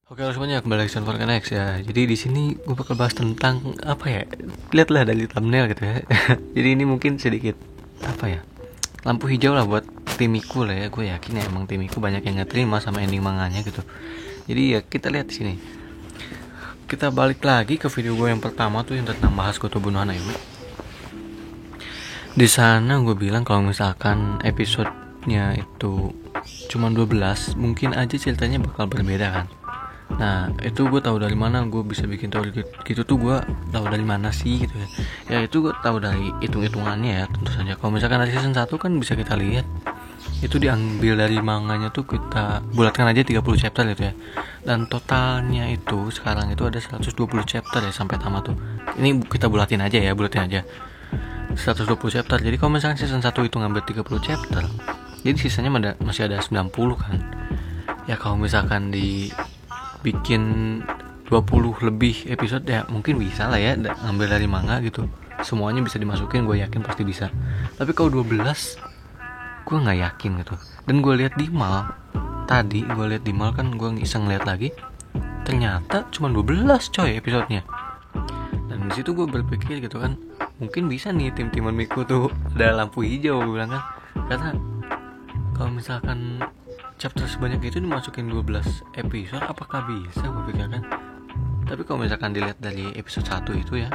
Oke, halo semuanya, kembali lagi di Sunford Connect ya. Jadi di sini gue bakal bahas tentang apa ya? Lihatlah dari thumbnail gitu ya. Jadi ini mungkin sedikit apa ya? Lampu hijau lah buat timiku lah ya. Gue yakin ya emang timiku banyak yang nggak terima sama ending manganya gitu. Jadi ya kita lihat di sini. Kita balik lagi ke video gue yang pertama tuh yang tentang bahas Goto Bunuh Hanayumi. Di sana gue bilang kalau misalkan episodenya itu cuma 12, mungkin aja ceritanya bakal berbeda kan. Nah itu gue tahu dari mana gue bisa bikin teori gitu tuh, gue tahu dari mana sih gitu ya. Ya itu gue tahu dari hitung-hitungannya ya, tentu saja. Kalau misalkan dari season 1 kan bisa kita lihat itu diambil dari manganya tuh, kita bulatkan aja 30 chapter gitu ya. Dan totalnya itu sekarang itu ada 120 chapter ya sampai tamat tuh. Ini kita bulatin aja ya, 120 chapter. Jadi kalau misalkan season 1 itu ngambil 30 chapter, jadi sisanya masih ada 90 kan. Ya kalau misalkan bikin 20 lebih episode ya mungkin bisa lah ya ngambil dari manga gitu, semuanya bisa dimasukin, gue yakin pasti bisa. Tapi kalau 12 gue nggak yakin gitu. Dan gue lihat di mal kan, gue iseng lihat lagi, ternyata cuma 12 coy episodenya. Dan disitu gue berpikir gitu kan, mungkin bisa nih tim-timan Miku tuh ada lampu hijau, gue bilang kan. Karena kalau misalkan chapter sebanyak itu dimasukin 12 episode, apakah bisa, gue pikir kan. Tapi kalau misalkan dilihat dari episode 1 itu ya,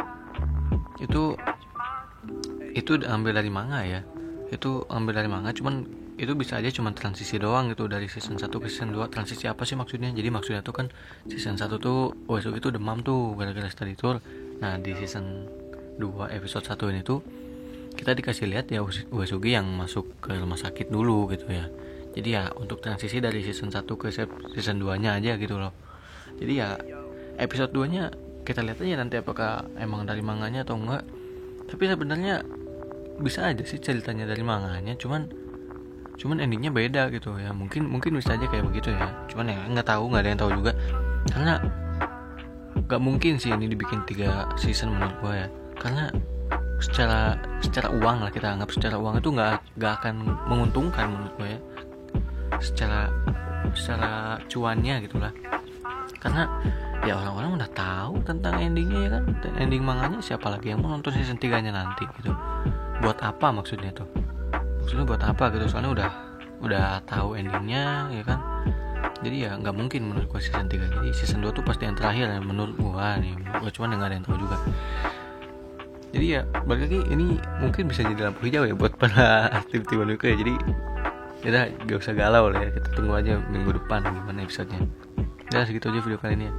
itu ambil dari manga ya. Itu ambil dari manga, cuman itu bisa aja cuman transisi doang gitu dari season 1 ke season 2. Transisi apa sih maksudnya? Jadi maksudnya tuh kan season 1 tuh Uesugi tuh demam tuh gara-gara study tour. Nah di season 2 episode 1 ini tuh kita dikasih lihat ya Uesugi yang masuk ke rumah sakit dulu gitu ya. Jadi ya untuk transisi dari season 1 ke season 2 nya aja gitu loh. Jadi ya episode 2 nya kita lihat aja nanti apakah emang dari manganya atau enggak. Tapi sebenarnya bisa aja sih ceritanya dari manganya, cuman endingnya beda gitu ya. Mungkin bisa aja kayak begitu ya. Cuman ya nggak ada yang tahu juga. Karena nggak mungkin sih ini dibikin 3 season menurut gue ya. Karena secara uang lah, kita anggap secara uang itu nggak akan menguntungkan menurut gue ya. Secara cuannya gitulah. Karena ya orang-orang udah tahu tentang endingnya ya kan. Ending manganya siapa lagi yang mau nonton season 3 nya nanti gitu. Buat apa maksudnya tuh? Maksudnya buat apa gitu? Soalnya udah tahu endingnya ya kan. Jadi ya nggak mungkin menurut gua season 3. Jadi season 2 tuh pasti yang terakhir ya menurut gua nih. Cuman nggak ada yang tahu juga. Jadi ya balik lagi, ini mungkin bisa jadi lampu hijau ya buat para tim-tim Miku ya. Jadi kita gak usah galau lah ya. Kita tunggu aja minggu depan gimana episodenya. Udah segitu aja video kali ini ya.